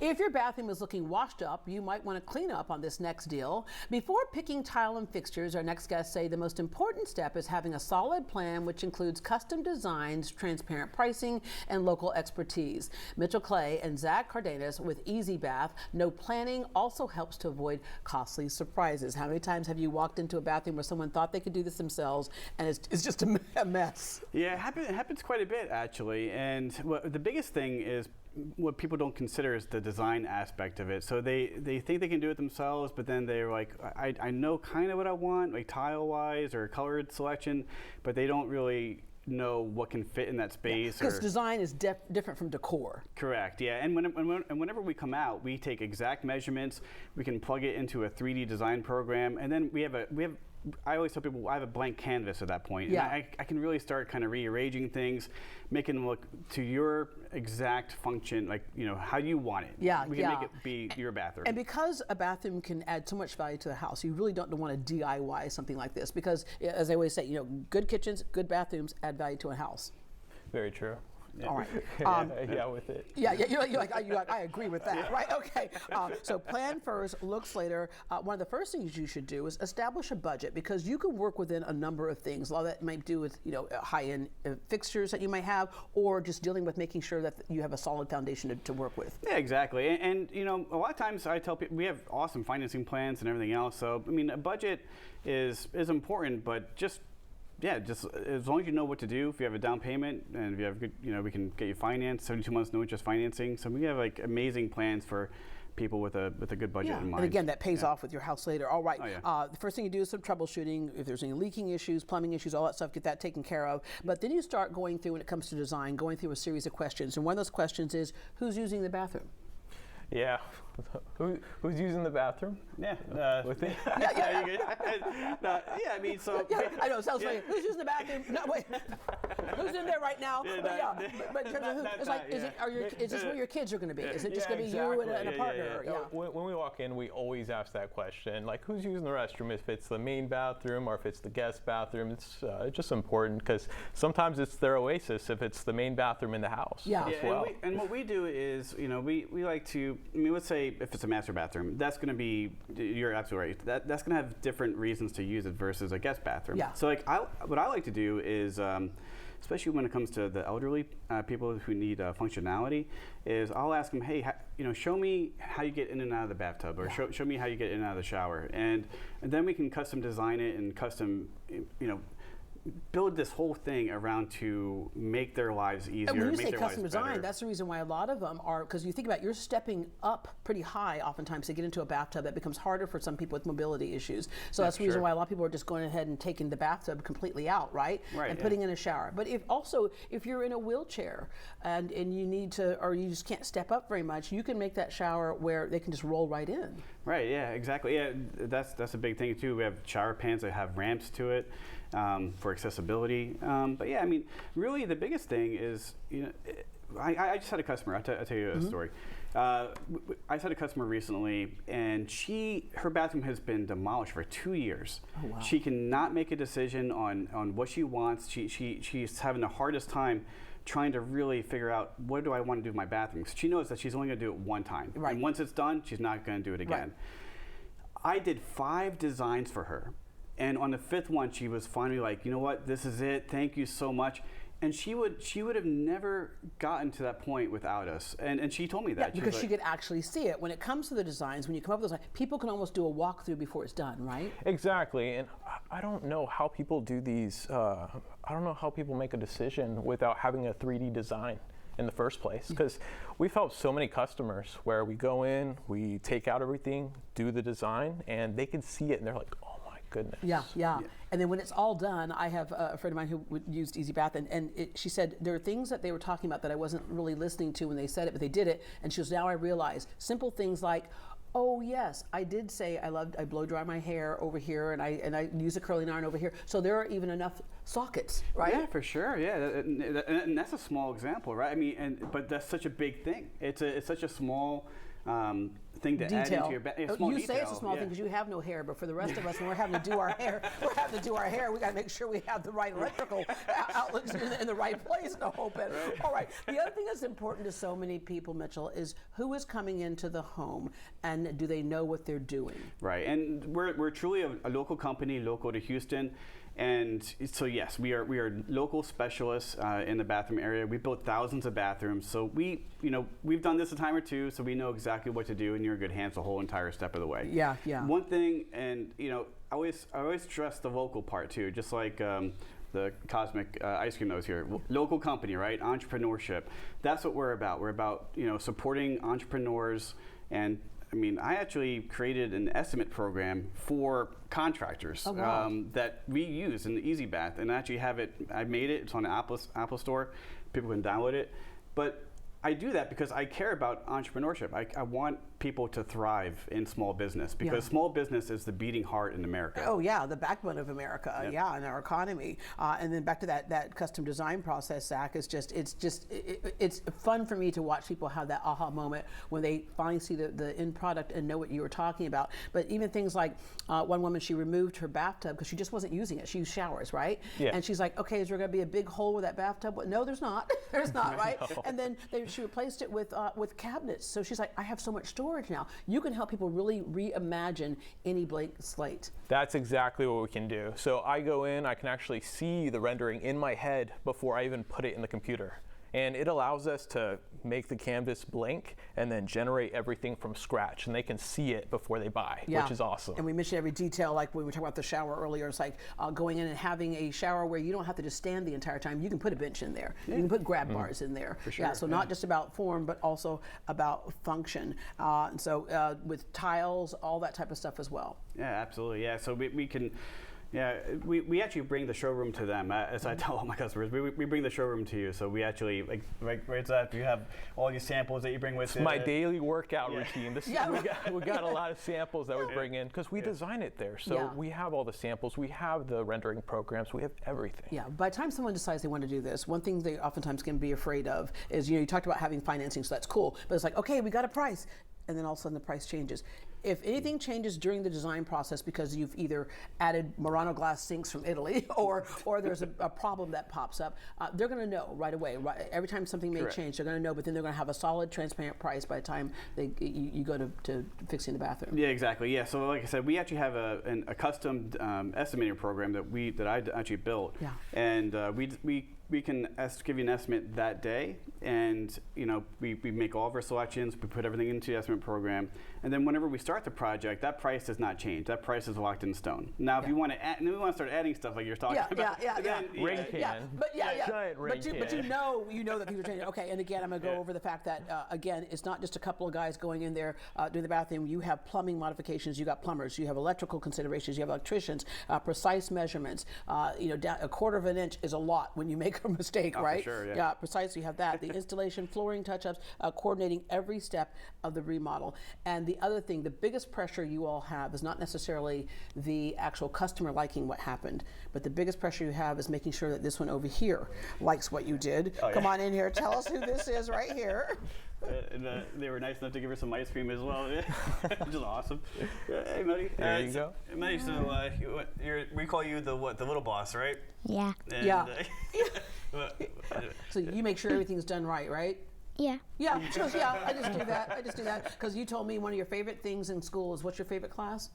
If your bathroom is looking washed up, you might want to clean up on this next deal. Before picking tile and fixtures, our next guests say the most important step is having a solid plan, which includes custom designs, transparent pricing, and local expertise. Mitchell Clay and Zach Cardenas with Easy Bath know planning also helps to avoid costly surprises. How many times have you walked into a bathroom where someone thought they could do this themselves and it's just a mess? Yeah, it happens quite a bit actually. And the biggest thing is what people don't consider is the design aspect of it. So they think they can do it themselves, but then they're like, I know kind of what I want, like tile-wise or colored selection, but they don't really know what can fit in that space. Because design is different from decor. Correct, yeah. And whenever we come out, we take exact measurements. We can plug it into a 3D design program, and then we have I always tell people I have a blank canvas at that point. Yeah. And I can really start kind of rearranging things, making them look to your exact function, like, you know, how you want it. Yeah, we can make it be your bathroom. And because a bathroom can add so much value to the house, you really don't want to DIY something like this, because as I always say, you know, good kitchens, good bathrooms add value to a house. Very true. Yeah. All right. Yeah, with it. Yeah, you're like, I agree with that, right? Okay. So plan first, looks later. One of the first things you should do is establish a budget, because you can work within a number of things. A lot of that might do with, you know, high-end fixtures that you might have, or just dealing with making sure that you have a solid foundation to work with. Yeah, exactly. And you know, a lot of times I tell people we have awesome financing plans and everything else. So I mean, a budget is important, but just as long as you know what to do. If you have a down payment and if you have good, you know, we can get you financed, 72 months no interest financing. So we have like amazing plans for people with a good budget in mind. And again, that pays off with your house later. All right. Oh, yeah. The first thing you do is some troubleshooting. If there's any leaking issues, plumbing issues, all that stuff, get that taken care of. But then you start going through, when it comes to design, going through a series of questions. And one of those questions is, who's using the bathroom? Yeah. Who's using the bathroom? Yeah. With it? Yeah. Yeah, I mean, so. Yeah, I know, it sounds funny. Who's using the bathroom? No, wait. Who's in there right now? But in terms of who, it's like, is this where your kids are going to be? Is it just going to be you and a partner? Yeah. When we walk in, we always ask that question, like, who's using the restroom? If it's the main bathroom or if it's the guest bathroom, it's just important, because sometimes it's their oasis if it's the main bathroom in the house as well. And what we do is, you know, we like to, I mean, let's say if it's a master bathroom, that's going to be, you're absolutely right, that's going to have different reasons to use it versus a guest bathroom. Yeah. So like, what I like to do is, especially when it comes to the elderly people who need functionality, is I'll ask them, hey, you know, show me how you get in and out of the bathtub, or show me how you get in and out of the shower, and then we can custom design it and custom, you know, build this whole thing around to make their lives easier. And when you make say their custom lives design, better. that's the reason why a lot of them are, because you think about it, you're stepping up pretty high oftentimes to get into a bathtub. That becomes harder for some people with mobility issues. So that's the reason why a lot of people are just going ahead and taking the bathtub completely out, right? And putting in a shower. But if you're in a wheelchair and you need to, or you just can't step up very much, you can make that shower where they can just roll right in. Right, yeah, exactly. Yeah, that's a big thing too. We have shower pans that have ramps to it for accessibility. But yeah, I mean, really the biggest thing is, you know, I just had a customer. I'll tell you a story. I just had a customer recently, and her bathroom has been demolished for 2 years. Oh, wow. She cannot make a decision on what she wants. She's having the hardest time trying to really figure out, what do I want to do with my bathroom? She knows that she's only going to do it one time. Right. And once it's done, she's not going to do it again. Right. I did 5 designs for her. And on the 5th one, she was finally like, you know what, this is it, thank you so much. And she would have never gotten to that point without us. And she told me that. Yeah, because she could actually see it. When it comes to the designs, when you come up with those, people can almost do a walkthrough before it's done, right? Exactly. And I don't know how people do these, I don't know how people make a decision without having a 3D design in the first place, because we've helped so many customers where we go in, we take out everything, do the design, and they can see it and they're like, oh my goodness. Yeah. And then when it's all done, I have a friend of mine who used Easy Bath, and she said there are things that they were talking about that I wasn't really listening to when they said it, but they did it, and she goes, now I realize simple things like, oh yes, I did say I blow dry my hair over here, and I use a curling iron over here. So there are even enough sockets, right? Yeah, for sure. Yeah, and that's a small example, right? I mean, but that's such a big thing. It's such a small thing to add into your You say it's a small thing because you have no hair, but for the rest of us, when we're having to do our hair, we got to make sure we have the right electrical outlets in the right place to hope it. Right. All right. The other thing that's important to so many people, Mitchell, is who is coming into the home and do they know what they're doing? Right. And we're truly a local company, local to Houston. And so yes, we are local specialists in the bathroom area. We built thousands of bathrooms, so we've done this a time or two, so we know exactly what to do, and you're in good hands the whole entire step of the way. Yeah, yeah. One thing, and I always stress the local part too, just like the Cosmic ice cream that was here. Local company, right? Entrepreneurship. That's what we're about. We're about supporting entrepreneurs. And I mean, I actually created an estimate program for contractors that we use in the Easy Bath, and I actually have it. I made it. It's on the Apple Store. People can download it. But I do that because I care about entrepreneurship. I want people to thrive in small business because small business is the beating heart in America. Oh yeah, the backbone of America. Yep. Yeah, and our economy. And then back to that custom design process, Zach. It's fun for me to watch people have that aha moment when they finally see the end product and know what you were talking about. But even things like one woman, she removed her bathtub because she just wasn't using it. She used showers, right? Yeah. And she's like, okay, is there going to be a big hole with that bathtub? Well, no, there's not. There's not, right? No. And then she replaced it with cabinets. So she's like, I have so much storage now. You can help people really reimagine any blank slate. That's exactly what we can do. So I go in, I can actually see the rendering in my head before I even put it in the computer. And it allows us to make the canvas blank and then generate everything from scratch. And they can see it before they buy, which is awesome. And we mentioned every detail, like when we talked about the shower earlier. It's like going in and having a shower where you don't have to just stand the entire time. You can put a bench in there. Yeah. You can put grab bars in there. For sure. Yeah, so not just about form, but also about function. And so with tiles, all that type of stuff as well. Yeah, absolutely. Yeah, so we can. Yeah, we actually bring the showroom to them. As I tell all my customers, we bring the showroom to you. So we actually, right, Zach, you have all these samples that you bring with it's you. My daily workout routine. We got a lot of samples that we bring in because we design it there. So we have all the samples. We have the rendering programs. We have everything. Yeah, by the time someone decides they want to do this, one thing they oftentimes can be afraid of is, you talked about having financing, so that's cool. But it's like, okay, we got a price. And then all of a sudden the price changes. If anything changes during the design process because you've either added Murano glass sinks from Italy or there's a problem that pops up, they're going to know right away. Right, every time something may change, they're going to know, but then they're going to have a solid, transparent price by the time you go to fixing the bathroom. Yeah, exactly. Yeah, so like I said, we actually have a custom estimating program that I actually built. Yeah. And we can give you an estimate that day, and we make all of our selections, we put everything into the estimate program, and then whenever we start the project, that price does not change. That price is locked in stone. Now, if you want to add, and then we want to start adding stuff like you're talking about. Ring can. Giant ring can. But you know that things are changing. Okay, and again, I'm going to go over the fact that again, it's not just a couple of guys going in there doing the bathroom. You have plumbing modifications. You got plumbers. You have electrical considerations. You have electricians. Precise measurements. A quarter of an inch is a lot when you make a mistake, right? For sure, yeah, precisely. You have that. The installation, flooring touch-ups, coordinating every step of the remodel. And the other thing, the biggest pressure you all have is not necessarily the actual customer liking what happened, but the biggest pressure you have is making sure that this one over here likes what you did. Come on in here. Tell us who this is right here. And they were nice enough to give her some ice cream as well, which is awesome. Hey, Maddie. There you go. Maddie, so we call you the little boss, right? Yeah. And, So you make sure everything's done right? Yeah. Yeah, sure, yeah, I just do that. Because you told me one of your favorite things in school is, what's your favorite class?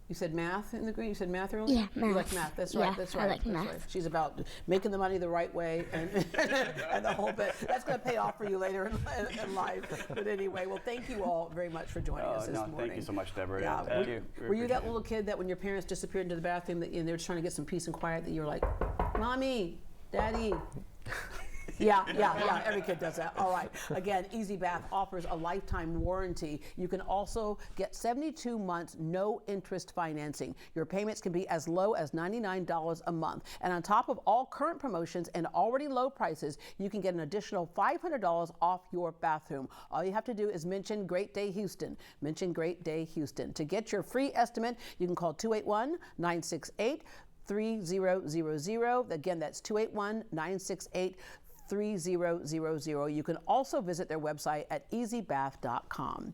You said math in the green? You said math earlier? Yeah, math. You like math, that's right, that's right. I like that's math. Right. She's about making the money the right way and the whole bit. That's going to pay off for you later in life. But anyway, well, thank you all very much for joining us this morning. Thank you so much, Deborah. Yeah. Thank you. Were you that little kid that when your parents disappeared into the bathroom and they were trying to get some peace and quiet, that you were like, Mommy, Daddy? Yeah, every kid does that. All right. Again, Easy Bath offers a lifetime warranty. You can also get 72 months no interest financing. Your payments can be as low as $99 a month. And on top of all current promotions and already low prices, you can get an additional $500 off your bathroom. All you have to do is mention Great Day Houston. Mention Great Day Houston. To get your free estimate, you can call 281-968-3000. Again, that's 281-968-3000. 3000. You can also visit their website at easybath.com.